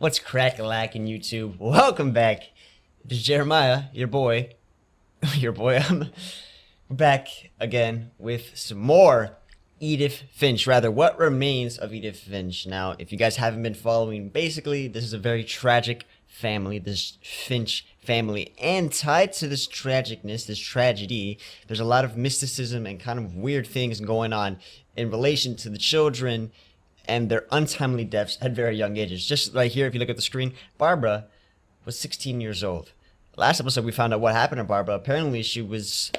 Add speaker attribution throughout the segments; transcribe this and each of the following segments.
Speaker 1: What's crack-a-lackin' YouTube? Welcome back. This is Jeremiah, your boy. Your boy. I'm back again with some more Edith Finch. Rather, what remains of Edith Finch. Now, if you guys haven't been following, basically, this is a very tragic family, this Finch family. And tied to this tragicness, this tragedy, there's a lot of mysticism and kind of weird things going on in relation to the children and their untimely deaths at very young ages. Just right here, if you look at the screen, Barbara was 16 years old. Last episode, we found out what happened to Barbara. Apparently, she was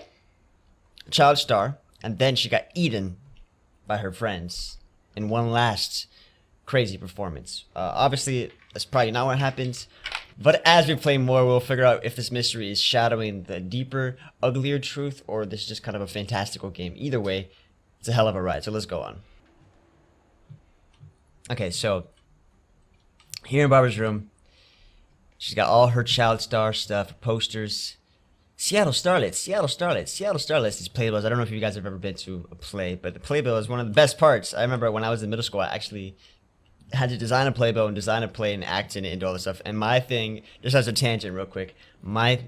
Speaker 1: a child star, and then she got eaten by her friends in one last crazy performance. Obviously, that's probably not what happens, but as we play more, we'll figure out if this mystery is shadowing the deeper, uglier truth, or this is just kind of a fantastical game. Either way, it's a hell of a ride, so let's go on. Okay, so here in Barbara's room, she's got all her child star stuff, posters. Seattle Starlets, Seattle Starlets, Seattle Starlets, these playbills. I don't know if you guys have ever been to a play, but the playbill is one of the best parts. I remember when I was in middle school, I actually had to design a playbill and design a play and act in it and do all this stuff. And my thing, just as a tangent real quick, my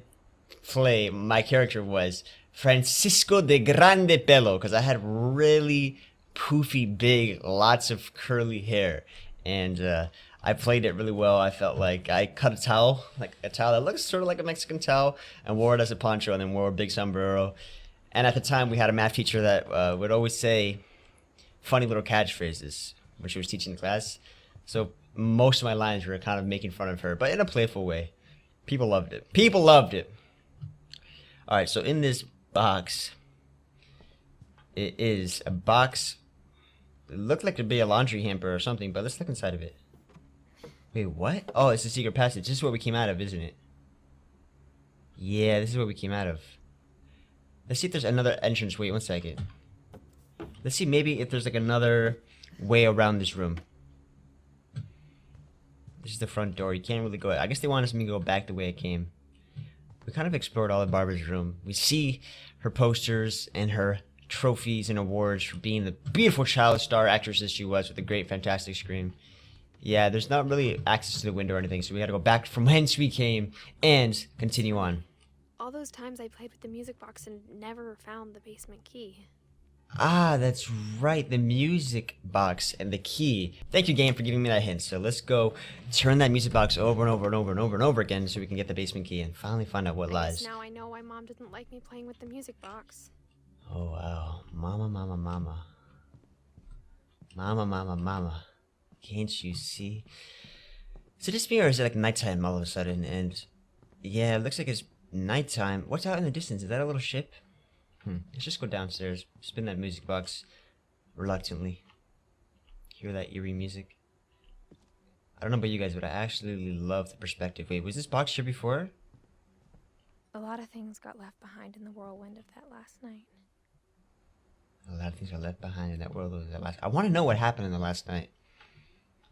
Speaker 1: play, my character was Francisco de Grande Pelo, because I had really poofy, big, lots of curly hair, and I played it really well. I felt like I cut a towel, like a towel that looks sort of like a Mexican towel, and wore it as a poncho, and then wore a big sombrero. And at the time, we had a math teacher that would always say funny little catchphrases when she was teaching class. So most of my lines were kind of making fun of her, but in a playful way. People loved it. People loved it. All right, so in this box, it is a box. It looked like it'd be a laundry hamper or something, but let's look inside of it. Wait, what? Oh, it's a secret passage. This is what we came out of, isn't it? Yeah, this is what we came out of. Let's see if there's another entrance. Wait, one second. Let's see maybe if there's like another way around this room. This is the front door. You can't really go. I guess they want us to go back the way I came. We kind of explored all of Barbara's room. We see her posters and her trophies and awards for being the beautiful child star actress she was with a great, fantastic scream. Yeah, there's not really access to the window or anything, so we gotta go back from whence we came and continue on.
Speaker 2: All those times I played with the music box and never found the basement key.
Speaker 1: Ah, that's right, the music box and the key. Thank you, game, for giving me that hint. So let's go turn that music box over and over and over and over and over again so we can get the basement key and finally find out what lies.
Speaker 2: Now I know why Mom didn't like me playing with the music box.
Speaker 1: Oh, wow. Mama, mama, mama. Mama, mama, mama. Can't you see? So this mirror is like nighttime all of a sudden, and yeah, it looks like it's nighttime. What's out in the distance? Is that a little ship? Let's just go downstairs, spin that music box reluctantly. Hear that eerie music? I don't know about you guys, but I absolutely love the perspective. Wait, was this box here before?
Speaker 2: A lot of things got left behind in the whirlwind of that last night.
Speaker 1: A lot of things got left behind in that world of that last. I want to know what happened in the last night.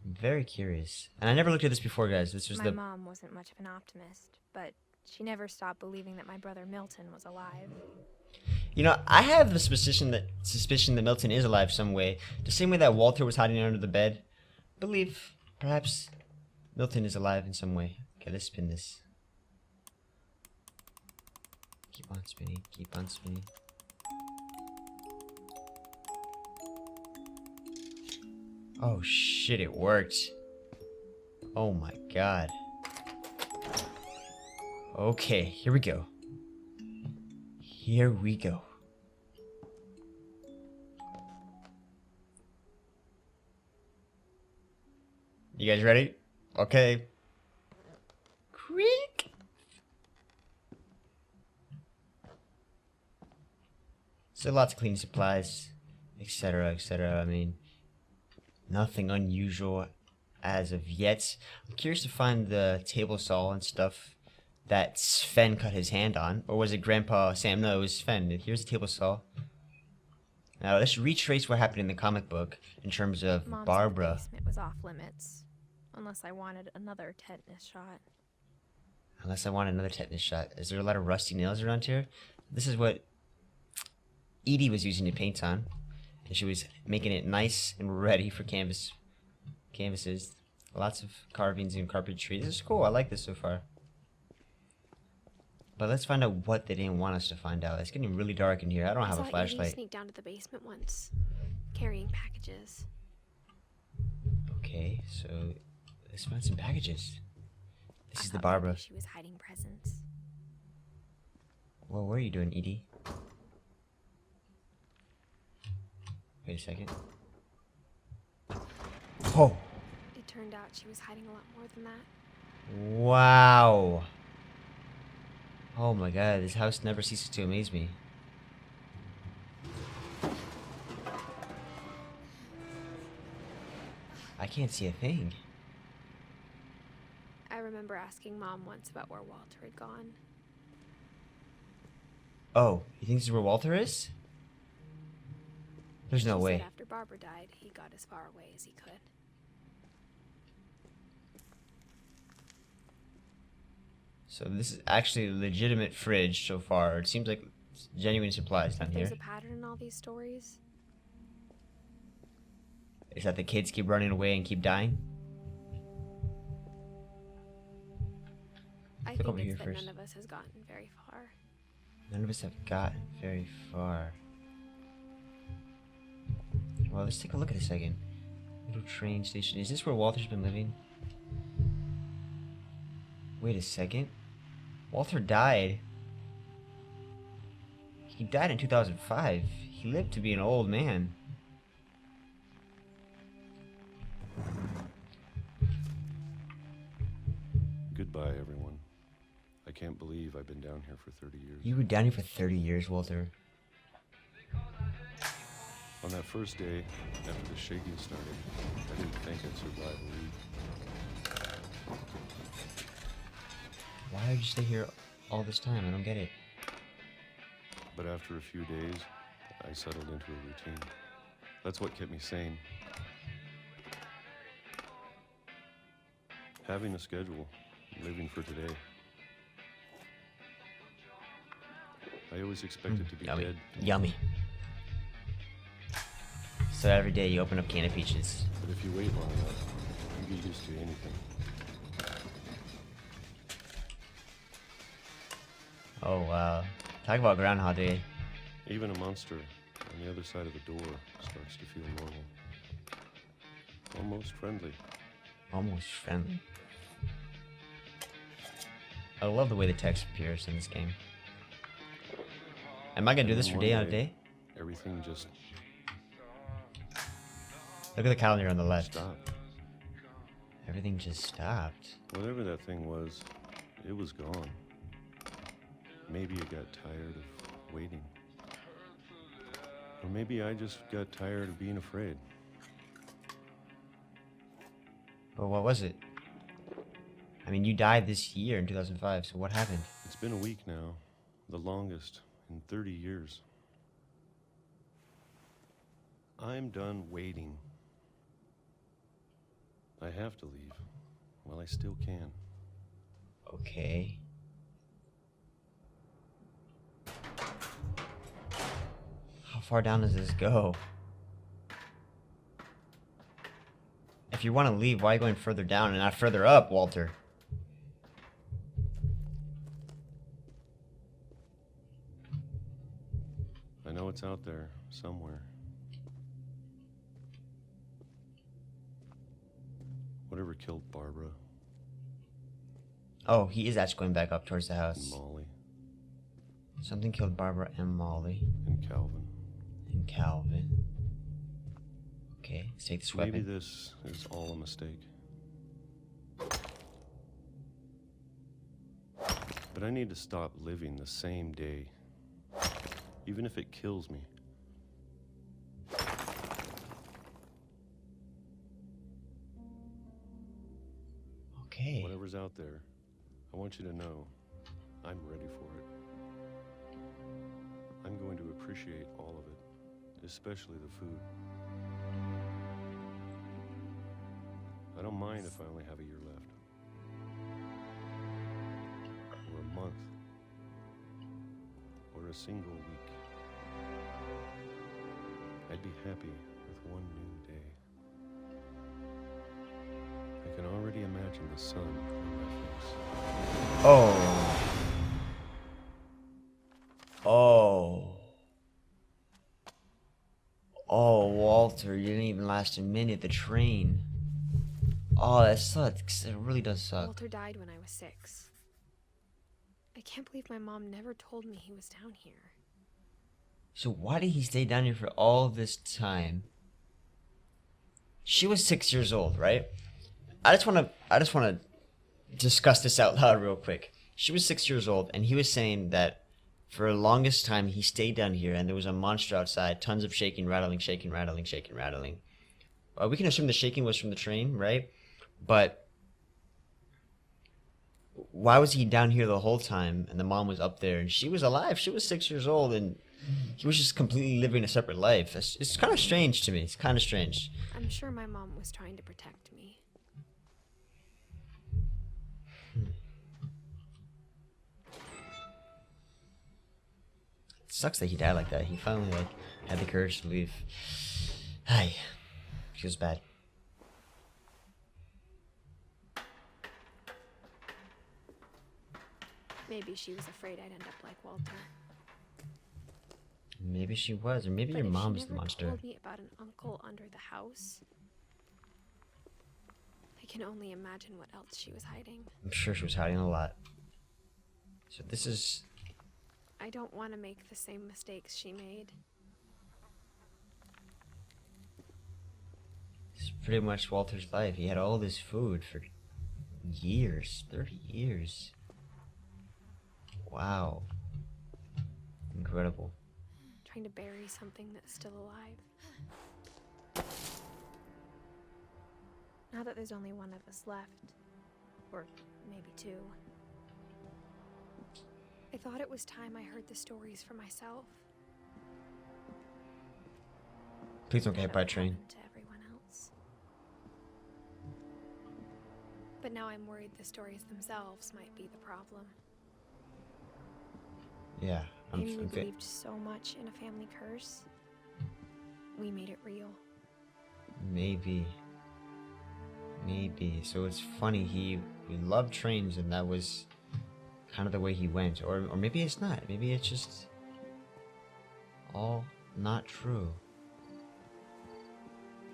Speaker 1: I'm very curious. And I never looked at this before, guys. This was
Speaker 2: My mom wasn't much of an optimist, but she never stopped believing that my brother Milton was alive.
Speaker 1: You know, I have the suspicion that Milton is alive some way. The same way that Walter was hiding under the bed. I believe perhaps Milton is alive in some way. Okay, let's spin this. Keep on spinning, keep on spinning. Oh shit, it worked. Oh my god. Okay, here we go. Here we go. You guys ready? Okay. Creak. So lots of cleaning supplies, etc., etc. I mean, nothing unusual as of yet. I'm curious to find the table saw and stuff that Sven cut his hand on. Or was it Grandpa Sam? No, it was Sven. Here's the table saw. Now let's retrace what happened in the comic book in terms of
Speaker 2: Mom
Speaker 1: Barbara.
Speaker 2: said the basement was off limits, unless I wanted another tetanus shot.
Speaker 1: Unless I want another tetanus shot. Is there a lot of rusty nails around here? This is what Edie was using to paint on. And she was making it nice and ready for canvases. Lots of carvings and carpentry. This is cool. I like this so far. But let's find out what they didn't want us to find out. It's getting really dark in here. I don't have a
Speaker 2: I saw
Speaker 1: flashlight.
Speaker 2: Edie sneak down to the basement once, carrying packages.
Speaker 1: Okay, so let's find some packages. This
Speaker 2: I
Speaker 1: is the
Speaker 2: thought
Speaker 1: Barbara.
Speaker 2: maybe she was hiding presents.
Speaker 1: Well, what are you doing, Edie? Wait a second. Oh!
Speaker 2: It turned out she was hiding a lot more than that.
Speaker 1: Wow! Oh my god, this house never ceases to amaze me. I can't see a thing.
Speaker 2: I remember asking Mom once about where Walter had gone.
Speaker 1: Oh, you think this is where Walter is? There's no
Speaker 2: She
Speaker 1: way.
Speaker 2: said after Barbara died, he got as far away as he could.
Speaker 1: So this is actually a legitimate fridge so far. It seems like genuine supplies down here.
Speaker 2: There's a pattern in all these stories.
Speaker 1: Is that the kids keep running away and keep dying?
Speaker 2: I
Speaker 1: Look
Speaker 2: think
Speaker 1: over
Speaker 2: it's
Speaker 1: here
Speaker 2: that
Speaker 1: first.
Speaker 2: none of us has gotten very far.
Speaker 1: None of us have gotten very far. Well, let's take a look at a second. Little train station. Is this where Walter's been living? Wait a second. Walter died. He died in 2005. He lived to be an old man.
Speaker 3: Goodbye, everyone. I can't believe I've been down here for 30 years.
Speaker 1: You were down here for 30 years, Walter.
Speaker 3: On that first day, after the shaking started, I didn't think I'd survive a week.
Speaker 1: Why did you stay here all this time? I don't get it.
Speaker 3: But after a few days, I settled into a routine. That's what kept me sane. Having a schedule, living for today. I always expected to be
Speaker 1: Yummy.
Speaker 3: dead,
Speaker 1: Yummy. So every day you open up a can of peaches.
Speaker 3: but if you wait long enough, you get used to anything.
Speaker 1: Oh wow. Talk about Groundhog Day.
Speaker 3: Even a monster on the other side of the door starts to feel normal. Almost friendly.
Speaker 1: Almost friendly. I love the way the text appears in this game. Am I gonna do this for
Speaker 3: One
Speaker 1: day on a day?
Speaker 3: Everything just
Speaker 1: Look at the calendar on the left.
Speaker 3: stopped.
Speaker 1: Everything just stopped.
Speaker 3: Whatever that thing was, it was gone. Maybe it got tired of waiting. Or maybe I just got tired of being afraid.
Speaker 1: But what was it? I mean, you died this year in 2005, so what happened?
Speaker 3: It's been a week now, the longest in 30 years. I'm done waiting. I have to leave. Well, I still can.
Speaker 1: Okay. How far down does this go? If you want to leave, why are you going further down and not further up, Walter?
Speaker 3: I know it's out there somewhere. Whatever killed Barbara
Speaker 1: Oh, he is actually going back up towards the
Speaker 3: and
Speaker 1: house.
Speaker 3: Molly
Speaker 1: Something killed Barbara and Molly
Speaker 3: and Calvin.
Speaker 1: and Calvin. Okay, let's take this
Speaker 3: Maybe
Speaker 1: weapon.
Speaker 3: this is all a mistake. But I need to stop living the same day, even if it kills me.
Speaker 1: Okay.
Speaker 3: Whatever's out there, I want you to know I'm ready for it. I'm going to appreciate all of it, especially the food. I don't mind if I only have a year left. Or a month. Or a single week. I'd be happy with one new day. I can watching the sun on my face.
Speaker 1: Oh. Oh. Oh, Walter, you didn't even last a minute. The train. Oh, that sucks. It really does suck.
Speaker 2: Walter died when I was 6. I can't believe my mom never told me he was down here.
Speaker 1: So why did he stay down here for all this time? She was 6 years old, right? I just want to discuss this out loud real quick. She was 6 years old, and he was saying that for the longest time he stayed down here, and there was a monster outside, tons of shaking, rattling, shaking, rattling, shaking, rattling. We can assume the shaking was from the train, right? But why was he down here the whole time, and the mom was up there, and she was alive? She was 6 years old, and he was just completely living a separate life. It's kind of strange to me. It's kind of strange.
Speaker 2: I'm sure my mom was trying to protect me.
Speaker 1: It sucks that he died like that. He finally had the courage to leave. Ay, feels bad.
Speaker 2: Maybe she was afraid I'd end up like Walter.
Speaker 1: Maybe she was, or maybe your mom's the monster.
Speaker 2: She never told me about an uncle under the house. I can only imagine what else she was hiding.
Speaker 1: I'm sure she was hiding a lot. So this is...
Speaker 2: I don't want to make the same mistakes she made.
Speaker 1: This is pretty much Walter's life. He had all this food for years. 30 years. Wow. Incredible.
Speaker 2: Trying to bury something that's still alive. Now that there's only one of us left, or maybe 2, I thought it was time I heard the stories for myself.
Speaker 1: Please don't get hit by a train.
Speaker 2: To everyone else. But now I'm worried the stories themselves might be the problem.
Speaker 1: Yeah,
Speaker 2: Maybe we believed so much in a family curse. We made it real.
Speaker 1: Maybe. So it's funny, he loved trains, and that was kind of the way he went. Or maybe it's not. Maybe it's just all not true.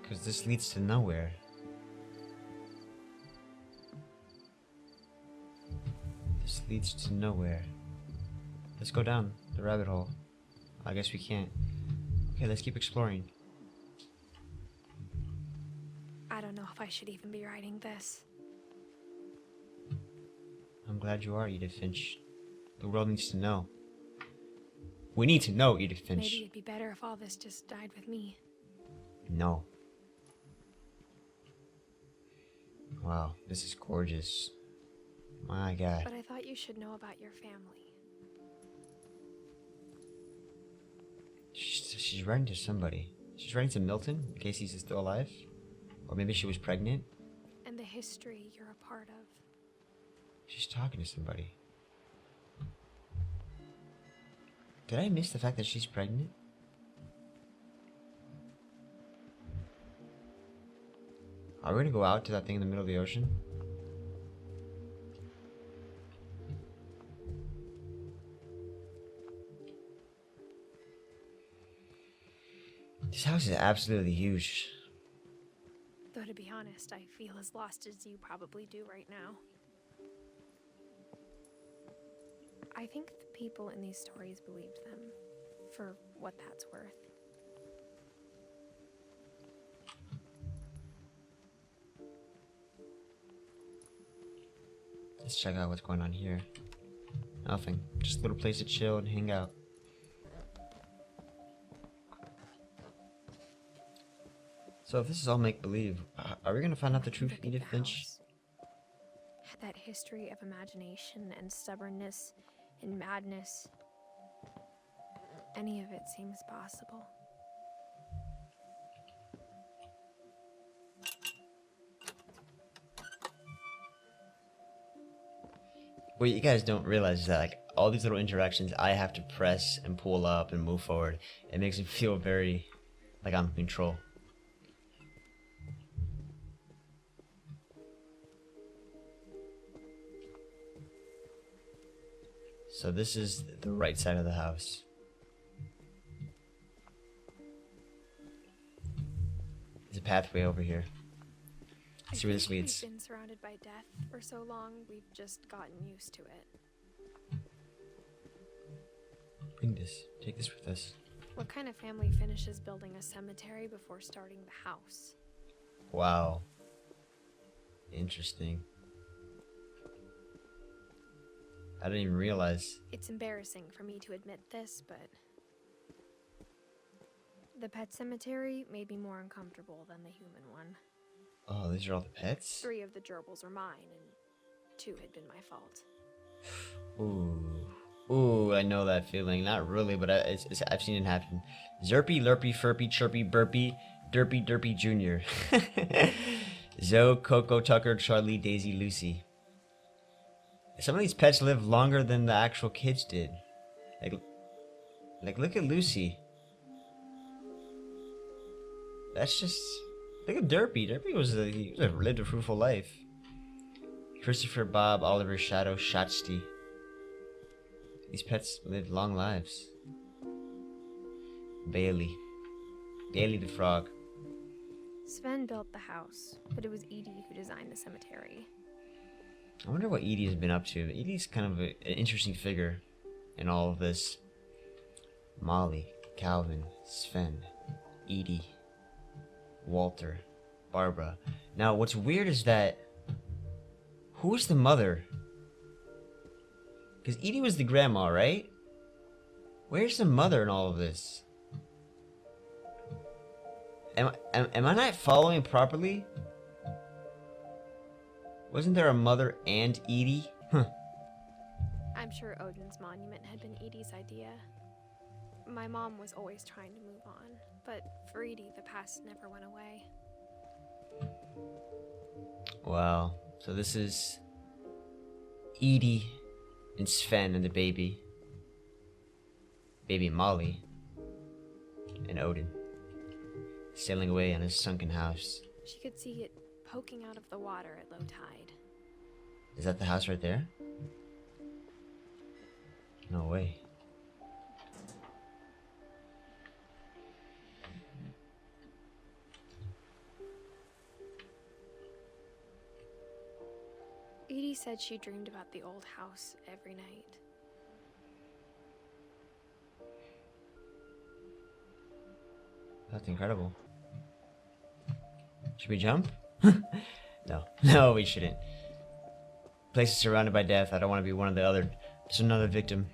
Speaker 1: Because this leads to nowhere. This leads to nowhere. Let's go down the rabbit hole. I guess we can't. Okay, let's keep exploring.
Speaker 2: I don't know if I should even be writing this.
Speaker 1: I'm glad you are, Edith Finch. The world needs to know. We need to know, Edith Finch.
Speaker 2: Maybe it'd be better if all this just died with me.
Speaker 1: No. Wow, this is gorgeous. My God.
Speaker 2: But I thought you should know about your family.
Speaker 1: She's writing to somebody. She's writing to Milton, in case he's still alive. Or maybe she was pregnant.
Speaker 2: And the history you're a part of.
Speaker 1: She's talking to somebody. Did I miss the fact that she's pregnant? Are we gonna go out to that thing in the middle of the ocean? This house is absolutely huge.
Speaker 2: Though to be honest, I feel as lost as you probably do right now. I think the people in these stories believed them, for what that's worth.
Speaker 1: Let's check out what's going on here. Nothing. Just a little place to chill and hang out. So if this is all make-believe, are we gonna find out the truth,
Speaker 2: Look at
Speaker 1: Edith
Speaker 2: the
Speaker 1: Finch?
Speaker 2: house. Had that history of imagination and stubbornness and madness. Any of it seems possible.
Speaker 1: What you guys don't realize is that like all these little interactions I have to press and pull up and move forward. It makes me feel very like I'm in control. So this is the right side of the house. There's a pathway over here. Let's see where this leads.
Speaker 2: We've been surrounded by death for so long, we've just gotten used to it.
Speaker 1: Bring this. Take this with us.
Speaker 2: What kind of family finishes building a cemetery before starting the house?
Speaker 1: Wow. Interesting. I didn't even realize.
Speaker 2: It's embarrassing for me to admit this, but the pet cemetery made me more uncomfortable than the human one.
Speaker 1: Oh, these are all the pets?
Speaker 2: 3 of the gerbils are mine, and 2 had been my fault.
Speaker 1: Ooh, I know that feeling. Not really, but I've seen it happen. Zerpy, Lurpy, Furpy, Chirpy, Burpy, Derpy, Derpy Jr. Zoe, Coco, Tucker, Charlie, Daisy, Lucy. Some of these pets live longer than the actual kids did. Like look at Lucy. That's just... Look at Derpy. Derpy lived a fruitful life. Christopher, Bob, Oliver, Shadow, Shatsty. These pets live long lives. Bailey. Bailey the frog.
Speaker 2: Sven built the house, but it was Edie who designed the cemetery.
Speaker 1: I wonder what Edie has been up to. Edie's kind of an interesting figure in all of this. Molly, Calvin, Sven, Edie, Walter, Barbara. Now, what's weird is that... Who's the mother? Because Edie was the grandma, right? Where's the mother in all of this? Am I not following properly? Wasn't there a mother and Edie? Huh.
Speaker 2: I'm sure Odin's monument had been Edie's idea. My mom was always trying to move on, but for Edie, the past never went away.
Speaker 1: Wow. So this is Edie and Sven and the baby. Baby Molly. And Odin. Sailing away on his sunken house.
Speaker 2: She could see it poking out of the water at low tide.
Speaker 1: Is that the house right there? No way.
Speaker 2: Edie said she dreamed about the old house every night.
Speaker 1: That's incredible. Should we jump? No, we shouldn't. Place is surrounded by death. I don't want to be one of the other. Just another victim.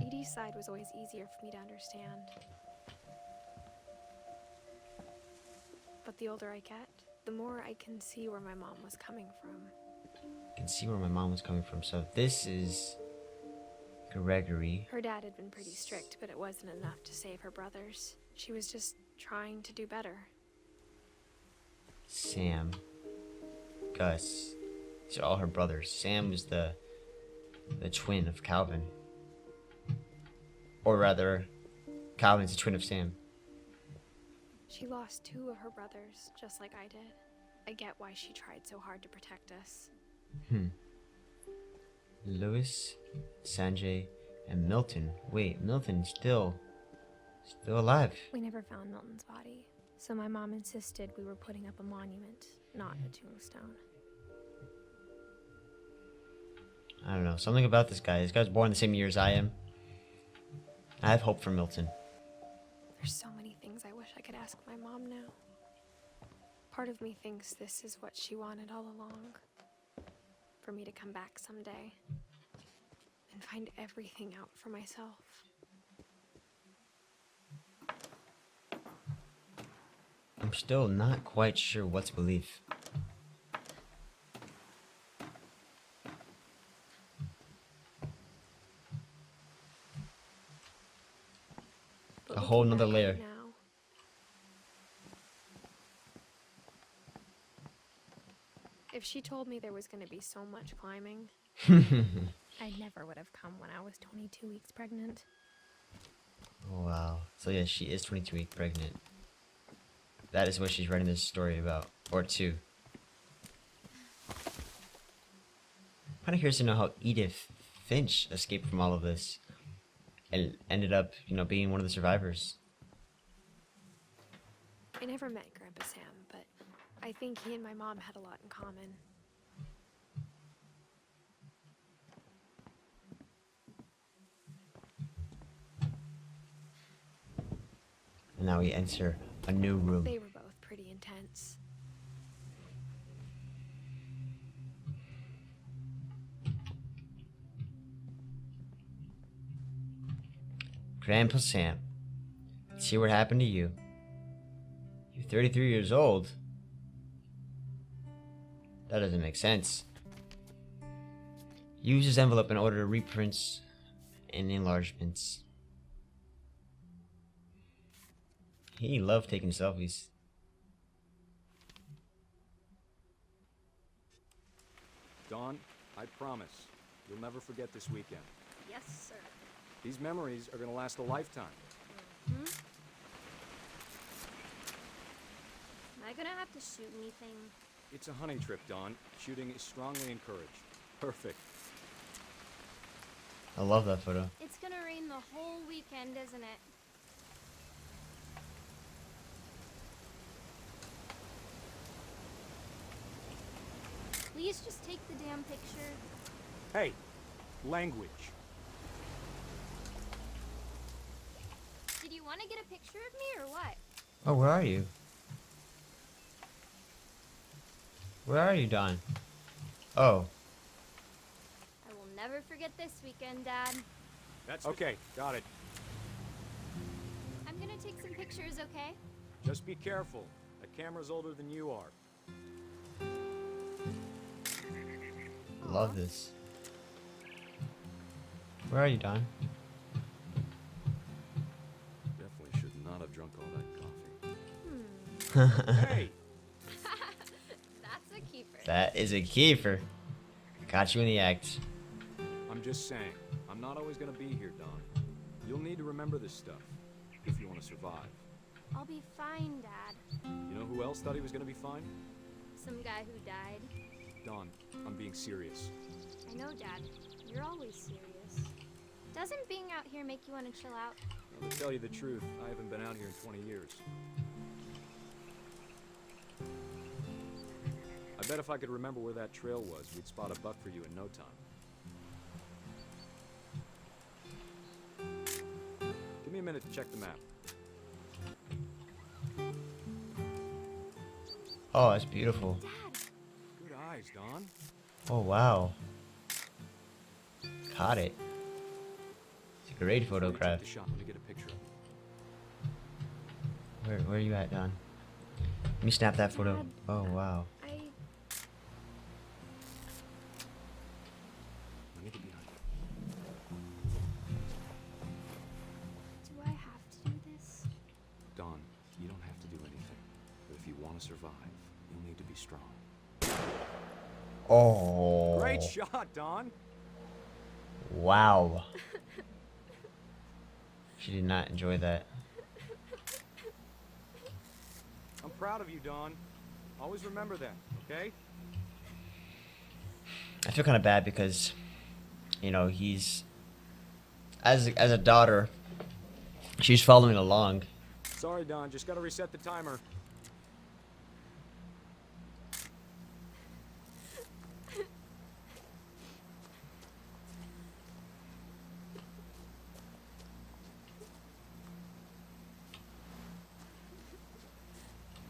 Speaker 2: Edie's side was always easier for me to understand. But the older I get, the more I can see where my mom was coming from.
Speaker 1: I can see where my mom was coming from. So this is Gregory.
Speaker 2: Her dad had been pretty strict, but it wasn't enough to save her brothers. She was just trying to do better.
Speaker 1: Sam. Gus. These are all her brothers. Sam was the twin of Calvin. Or rather, Calvin's the twin of Sam.
Speaker 2: She lost 2 of her brothers, just like I did. I get why she tried so hard to protect us.
Speaker 1: Louis, Sanjay, and Milton. Wait, Milton's still alive.
Speaker 2: We never found Milton's body, so my mom insisted we were putting up a monument, not a tombstone.
Speaker 1: I don't know. Something about this guy. This guy's born the same year as I am. I have hope for Milton.
Speaker 2: There's so many things I wish I could ask my mom now. Part of me thinks this is what she wanted all along. For me to come back someday and find everything out for myself.
Speaker 1: I'm still not quite sure what's belief.
Speaker 2: But
Speaker 1: A whole
Speaker 2: looking
Speaker 1: nother
Speaker 2: back
Speaker 1: layer.
Speaker 2: right now, if she told me there was going to be so much climbing, I never would have come when I was 22 weeks pregnant.
Speaker 1: Wow. So yeah, she is 22 weeks pregnant. That is what she's writing this story about. Or 2. I'm kind of curious to know how Edith Finch escaped from all of this and ended up, you know, being one of the survivors.
Speaker 2: I never met Grandpa Sam, but I think he and my mom had a lot in common.
Speaker 1: And now we enter a new room.
Speaker 2: They were both pretty intense.
Speaker 1: Grandpa Sam, see what happened to you. You're 33 years old. That doesn't make sense. Use this envelope in order to reprints and enlargements. He loved taking selfies.
Speaker 4: Dawn, I promise, you'll never forget this weekend.
Speaker 5: Yes, sir.
Speaker 4: These memories are gonna last a lifetime.
Speaker 5: Hmm? Am I gonna have to shoot anything?
Speaker 4: It's a hunting trip, Dawn. Shooting is strongly encouraged. Perfect.
Speaker 1: I love that photo.
Speaker 5: It's gonna rain the whole weekend, isn't it? Please just take the damn picture.
Speaker 4: Hey, language.
Speaker 5: Did you want to get a picture of me or what?
Speaker 1: Oh, where are you? Where are you, Don? Oh.
Speaker 5: I will never forget this weekend, Dad.
Speaker 4: That's okay. Got it.
Speaker 5: I'm gonna take some pictures, okay?
Speaker 4: Just be careful. That camera's older than you are.
Speaker 1: Love this. Where are you, Don?
Speaker 4: Definitely should not have drunk all that coffee. Hey!
Speaker 5: That's a keeper.
Speaker 1: That is a keeper. Got you in the act.
Speaker 4: I'm just saying, I'm not always gonna be here, Dawn. You'll need to remember this stuff if you want to survive.
Speaker 5: I'll be fine, Dad.
Speaker 4: You know who else thought he was gonna be fine?
Speaker 5: Some guy who died.
Speaker 4: Dawn, I'm being serious.
Speaker 5: I know, Dad. You're always serious. Doesn't being out here make you want to chill out?
Speaker 4: Well, to tell you the truth, I haven't been out here in 20 years. I bet if I could remember where that trail was, we'd spot a buck for you in no time. Give me a minute to check the map.
Speaker 1: Oh, that's beautiful.
Speaker 5: Dad!
Speaker 4: Good eyes, Dawn.
Speaker 1: Oh, wow. Caught it. It's a great
Speaker 4: Before you take
Speaker 1: photograph.
Speaker 4: the shot, let me get a picture of it.
Speaker 1: Where are you at, Don? Let me snap that photo.
Speaker 2: Dad.
Speaker 1: Oh, wow.
Speaker 4: Let me get behind you.
Speaker 5: Do I have to do this?
Speaker 4: Dawn, you don't have to do anything. But if you want to survive, you'll need to be strong.
Speaker 1: Oh.
Speaker 4: Great shot, Dawn!
Speaker 1: Wow. She did not enjoy that.
Speaker 4: I'm proud of you, Dawn. Always remember that, okay?
Speaker 1: I feel kind of bad because, you know, he's as a daughter, she's following along.
Speaker 4: Sorry, Dawn, just gotta reset the timer.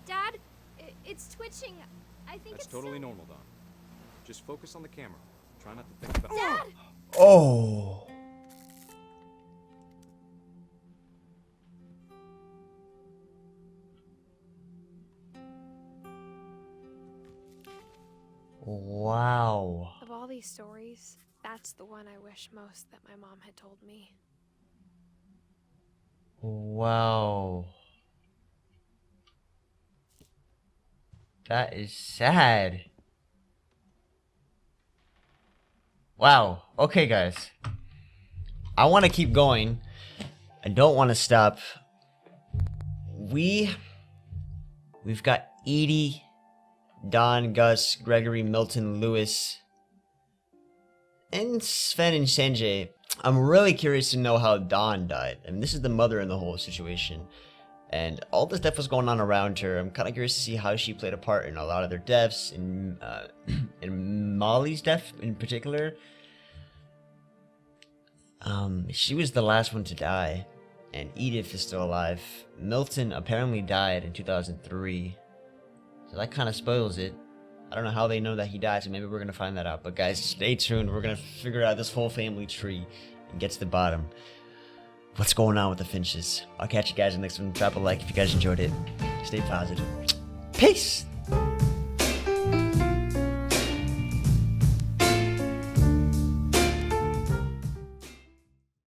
Speaker 5: Dad, it's twitching. I think
Speaker 4: That's
Speaker 5: it's
Speaker 4: totally
Speaker 5: so-
Speaker 4: normal, Dawn. Just focus on the camera. Try not to think about
Speaker 5: Dad!
Speaker 1: Oh. Wow.
Speaker 2: Of all these stories, that's the one I wish most that my mom had told me.
Speaker 1: Wow. That is sad. Wow. Okay, guys. I want to keep going. I don't want to stop. We've got Edie, Don, Gus, Gregory, Milton, Lewis. and Sven and Sanjay, I'm really curious to know how Dawn died. I mean, this is the mother in the whole situation. And all this stuff was going on around her. I'm kind of curious to see how she played a part in a lot of their deaths, in Molly's death in particular. She was the last one to die, and Edith is still alive. Milton apparently died in 2003, so that kind of spoils it. I don't know how they know that he died, so maybe we're gonna find that out. But guys, stay tuned. We're gonna figure out this whole family tree and get to the bottom. What's going on with the Finches? I'll catch you guys in the next one. Drop a like if you guys enjoyed it. Stay positive. Peace!